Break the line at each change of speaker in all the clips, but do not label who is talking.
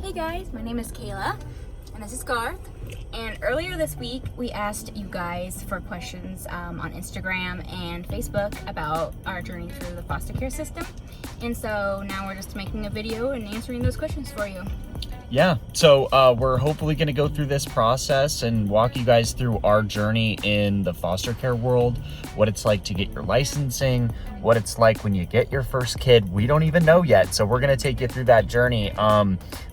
Hey guys, my name is Kayla and this is Garth. And earlier this week we asked you guys for questions on Instagram and Facebook about our journey through the foster care system. And so now we're just making a video and answering those questions for you.
Yeah, so we're hopefully going to go through this process and walk you guys through our journey in the foster care world, what it's like to get your licensing, what it's like when you get your first kid. We don't even know yet, so we're going to take you through that journey.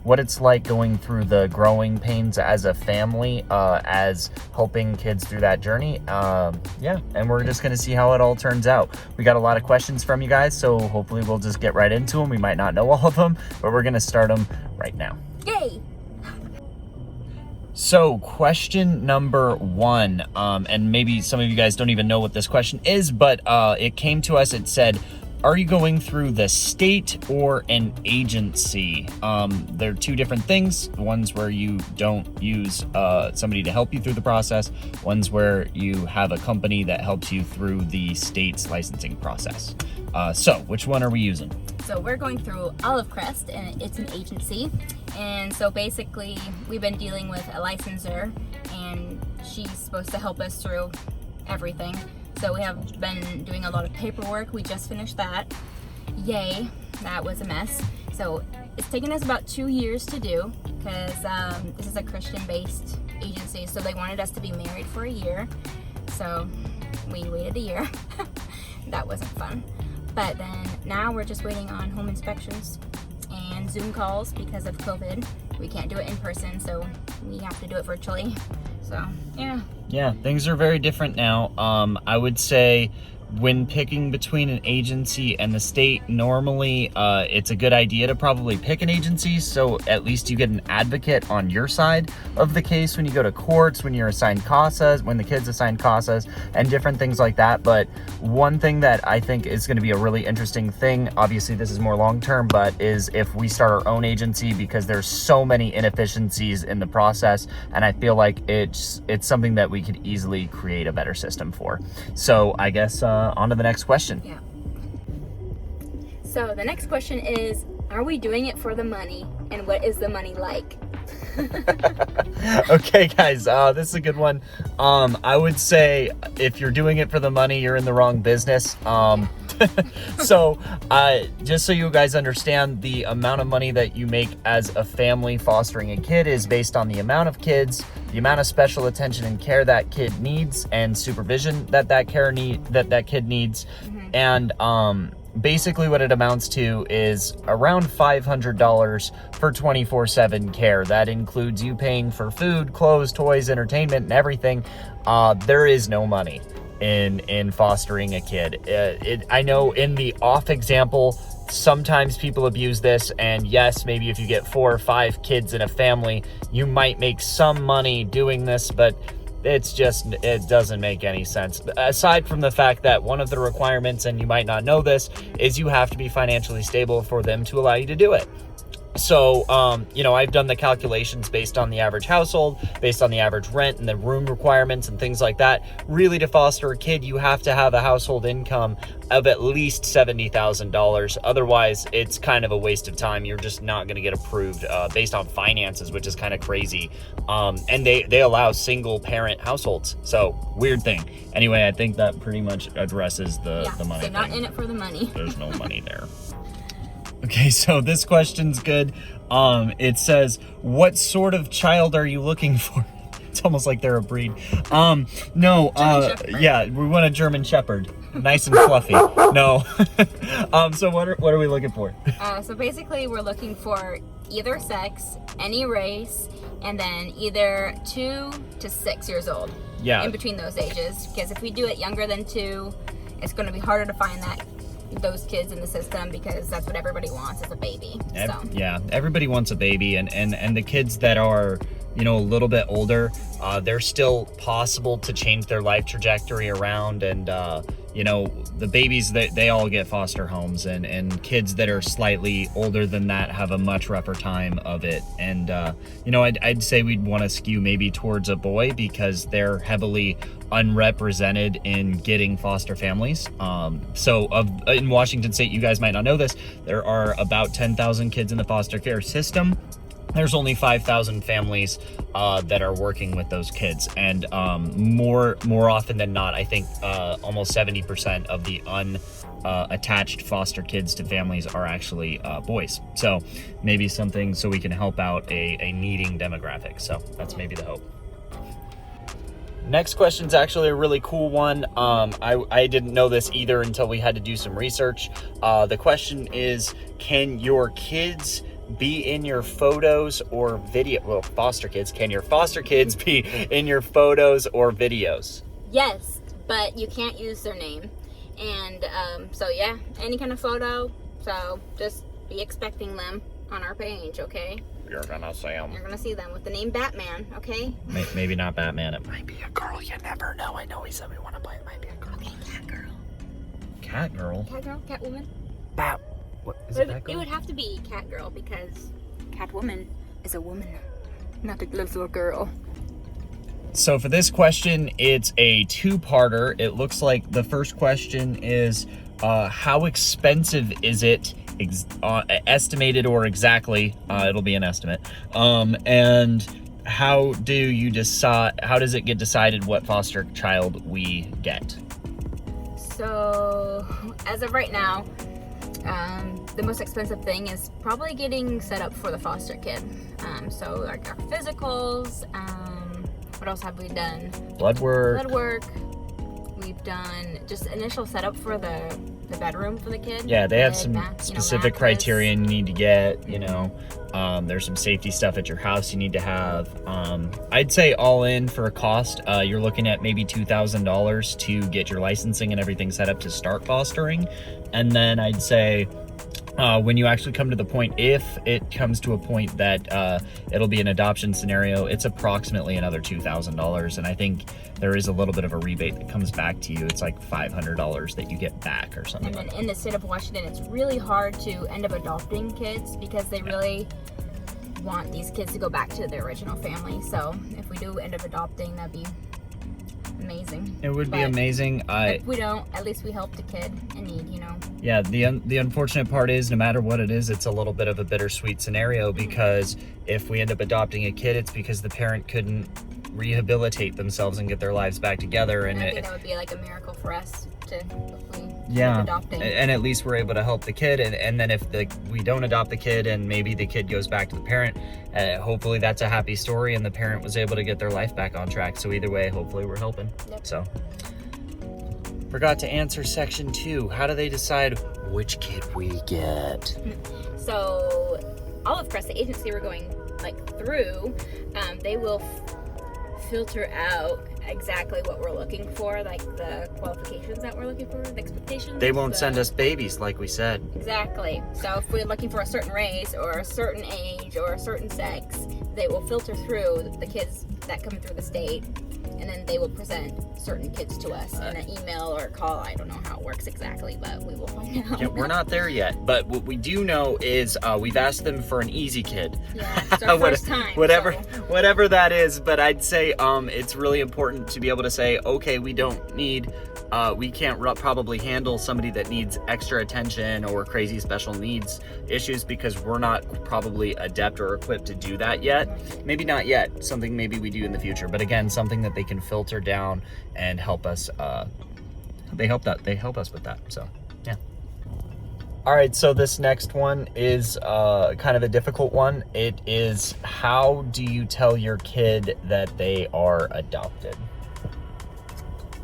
What it's like going through the growing pains as a family, as helping kids through that journey. Yeah, and we're just going to see how it all turns out. We got a lot of questions from you guys, so hopefully we'll just get right into them. We might not know all of them, but we're going to start them right now.
Yay!
So question number one, and maybe some of you guys don't even know what this question is, but it came to us, it said, are you going through the state or an agency? They're two different things. One's where you don't use somebody to help you through the process. One's where you have a company that helps you through the state's licensing process. So which one are we using?
So we're going through Olive Crest, and it's an agency. And so basically we've been dealing with a licensor, and she's supposed to help us through everything. So we have been doing a lot of paperwork. We just finished that. Yay, that was a mess. So it's taken us about 2 years to do, because this is a Christian-based agency. So they wanted us to be married for a year. So we waited a year. That wasn't fun. But then now we're just waiting on home inspections and Zoom calls because of COVID. We can't do it in person, so we have to do it virtually. So, yeah.
Yeah, things are very different now. I would say when picking between an agency and the state, normally it's a good idea to probably pick an agency, so at least you get an advocate on your side of the case when you go to courts, when you're assigned CASAs, when the kids assigned CASAs, and different things like that. But one thing that I think is going to be a really interesting thing, obviously this is more long-term, but is if we start our own agency, because there's so many inefficiencies in the process, and I feel like it's something that we could easily create a better system for. So I guess on to the next question.
Yeah. So the next question is, are we doing it for the money, and what is the money like?
Okay guys, this is a good one. I would say if you're doing it for the money, you're in the wrong business. So just so you guys understand, the amount of money that you make as a family fostering a kid is based on the amount of kids, the amount of special attention and care that kid needs, and supervision that kid needs. And basically what it amounts to is around $500 for 24/7 care. That includes you paying for food, clothes, toys, entertainment, and everything. There is no money in fostering a kid. I know in the off example, sometimes people abuse this, and yes, maybe if you get 4 or 5 kids in a family, you might make some money doing this, but it doesn't make any sense. Aside from the fact that one of the requirements, and you might not know this, is you have to be financially stable for them to allow you to do it. So, I've done the calculations based on the average household, based on the average rent and the room requirements and things like that. Really, to foster a kid, you have to have a household income of at least $70,000. Otherwise, it's kind of a waste of time. You're just not going to get approved based on finances, which is kind of crazy. And they allow single parent households. So, weird thing. Anyway, I think that pretty much addresses the money thing.
Not in it for the money.
There's no money there. Okay, so this question's good. It says, what sort of child are you looking for? It's almost like they're a breed. Yeah, we want a German Shepherd. Nice and fluffy. No. So what are we looking for?
So basically we're looking for either sex, any race, and then either 2 to 6 years old.
Yeah.
In between those ages. Because if we do it younger than 2, it's going to be harder to find those kids in the system, because that's what everybody wants, is a baby.
Yeah, everybody wants a baby, and the kids that are a little bit older, they're still possible to change their life trajectory around, and the babies, they all get foster homes, and kids that are slightly older than that have a much rougher time of it. And I'd say we'd want to skew maybe towards a boy, because they're heavily unrepresented in getting foster families. In Washington State, you guys might not know this, there are about 10,000 kids in the foster care system. there's only 5,000 families that are working with those kids, and more often than not, I think almost 70% of the unattached foster kids to families are actually boys. So maybe something so we can help out a needing demographic. So that's maybe the hope. Next question is actually a really cool one. I didn't know this either until we had to do some research. The question is, can your kids be in your photos or video? Well, foster kids. Can your foster kids be in your photos or videos?
Yes, but you can't use their name. And so yeah, any kind of photo. So just be expecting them on our page, okay?
You're gonna see them.
You're gonna see them with the name Batman, okay?
Maybe not Batman. It might be a girl. You never know. I know we said we want to play. It might be a girl.
Okay, cat girl.
Cat girl?
Cat girl? Cat woman?
Bat. What is it?
It would have to be cat girl because cat woman is a woman, not a little girl.
So for this question, it's a two-parter. It looks like the first question is, how expensive is it, estimated or exactly? It'll be an estimate. And how do you decide? How does it get decided what foster child we get?
So as of right now, the most expensive thing is probably getting set up for the foster kid. So like our physicals. What else have we done?
Blood work.
We've done just initial setup for the bedroom for the kid.
Yeah, they have some specific criteria you need to get, you know. There's some safety stuff at your house you need to have. I'd say all in for a cost, you're looking at maybe $2,000 to get your licensing and everything set up to start fostering. And then I'd say when you actually come to the point, if it comes to a point that it'll be an adoption scenario, it's approximately another $2,000. And I think there is a little bit of a rebate that comes back to you. It's like $500 that you get back or something.
And then in the state of Washington, it's really hard to end up adopting kids because they really want these kids to go back to their original family. So if we do end up adopting, that'd be amazing.
It would be amazing.
If we don't, at least we helped a kid in need, you know.
Yeah, the unfortunate part is, no matter what it is, it's a little bit of a bittersweet scenario, because if we end up adopting a kid, it's because the parent couldn't rehabilitate themselves and get their lives back together. And
I think that would be like a miracle for us to hopefully
yeah,
adopting.
And at least we're able to help the kid. And then if we don't adopt the kid and maybe the kid goes back to the parent, hopefully that's a happy story and the parent was able to get their life back on track. So either way, hopefully we're helping.
Yep.
So forgot to answer section 2. How do they decide which kid we get?
So Olive Crest, the agency we're going through, they will filter out exactly what we're looking for, like the qualifications that we're looking for, the expectations.
They won't send us babies, like we said.
Exactly. So if we're looking for a certain race or a certain age or a certain sex, they will filter through the kids that come through the state, and then they will present certain kids to us in an email or a call. I don't know how it works exactly, but we will find out.
Yeah, we're not there yet, but what we do know is we've asked them for an easy kid.
Yeah, it's our first time.
Whatever that is, but I'd say it's really important to be able to say, okay, we don't need, we can't probably handle somebody that needs extra attention or crazy special needs issues, because we're not probably adept or equipped to do that yet. Maybe not yet, something maybe we do in the future, but again, something that they can filter down and help us. They help us with that. So yeah. All right, so this next one is kind of a difficult one. It is, how do you tell your kid that they are adopted?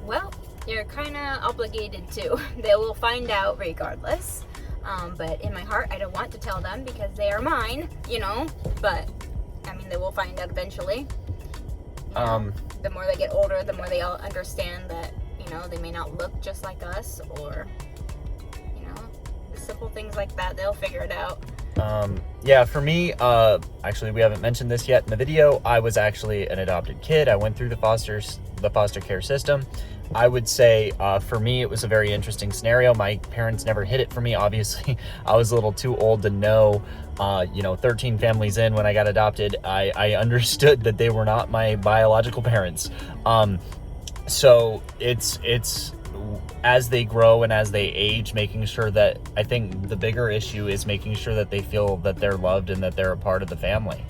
Well, you're kind of obligated to. They will find out regardless. But in my heart, I don't want to tell them because they are mine, you know. But I mean, they will find out eventually. You know, the more they get older, the more they all understand that, you know, they may not look just like us, or, you know, simple things like that. They'll figure it out.
Yeah, for me, actually, we haven't mentioned this yet in the video. I was actually an adopted kid. I went through the foster care system. I would say, for me, it was a very interesting scenario. My parents never hid it from me. Obviously, I was a little too old to know. 13 families in when I got adopted, I understood that they were not my biological parents. So it's as they grow and as they age, making sure that, I think the bigger issue is making sure that they feel that they're loved and that they're a part of the family.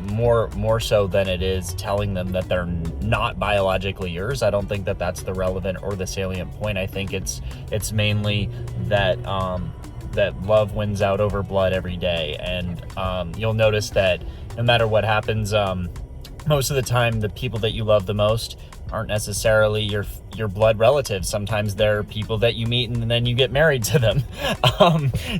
more so than it is telling them that they're not biologically yours. I don't think that that's the relevant or the salient point. I think it's mainly that that love wins out over blood every day, and you'll notice that no matter what happens, most of the time the people that you love the most aren't necessarily your blood relatives. Sometimes they're people that you meet and then you get married to them.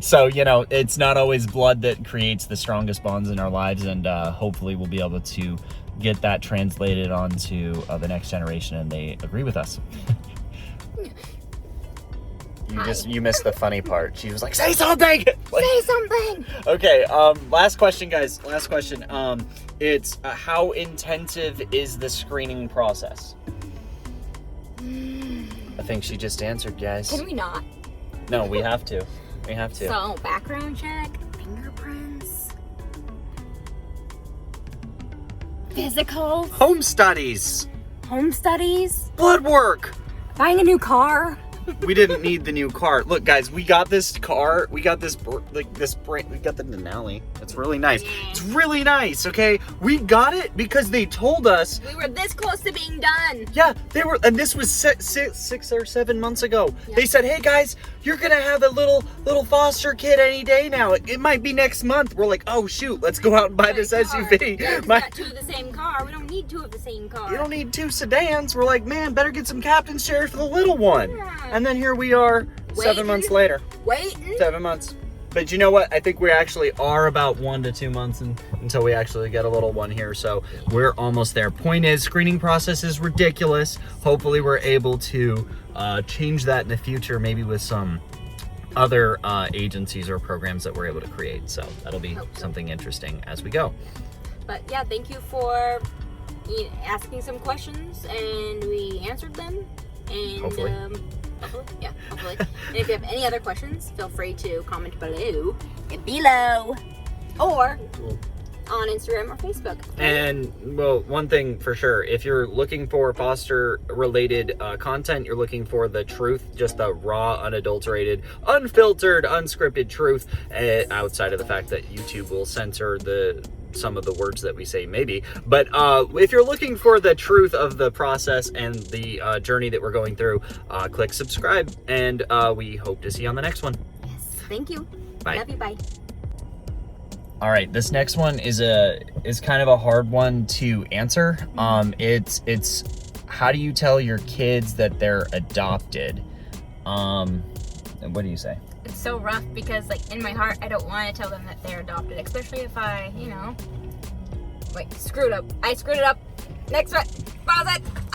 So, you know, it's not always blood that creates the strongest bonds in our lives, and hopefully we'll be able to get that translated onto the next generation and they agree with us. You missed the funny part. She was like, say something!
Say something!
Okay, last question, guys. Last question. It's how intensive is the screening process? I think she just answered, guys.
Can we not?
No, we have to. We have to.
So, background check, fingerprints, physicals,
Home studies,
home studies,
blood work.
buying a new car.
We didn't need the new car. Look, guys, we got this car. We got this brand. We got the Denali. It's really nice. It's really nice. Okay, we got it because they told us
We were this close to being done.
Yeah, they were, and this was 6 or 7 months ago.
Yeah.
They said, "Hey guys, you're gonna have a little foster kid any day now. It might be next month." We're like, "Oh shoot, let's go out and buy this SUV."
We got two of the same car. We don't need two of the same car.
You don't need 2 sedans. We're like, man, better get some captain's chairs for the little one.
Yeah.
And then here we are, 7 months later.
Waiting.
7 months. But you know what? I think we actually are about 1 to 2 months until we actually get a little one here. So we're almost there. Point is, screening process is ridiculous. Hopefully we're able to change that in the future, maybe with some other agencies or programs that we're able to create. So that'll be something interesting as we go.
But yeah, thank you for asking some questions, and we answered them. And
Hopefully.
Hopefully. And if you have any other questions, feel free to comment below, or on Instagram or Facebook.
And well, one thing for sure, if you're looking for foster related content, you're looking for the truth, just the raw, unadulterated, unfiltered, unscripted truth, outside of the fact that YouTube will censor some of the words that we say, maybe. But if you're looking for the truth of the process and the journey that we're going through, click subscribe, and we hope to see you on the next one.
Yes, thank you.
Bye.
Love you, bye.
All right, this next one is kind of a hard one to answer. It's how do you tell your kids that they're adopted? What do you say?
It's so rough because, like, in my heart, I don't want to tell them that they're adopted, especially if I, wait, screwed up. I screwed it up. Next one. Pause it.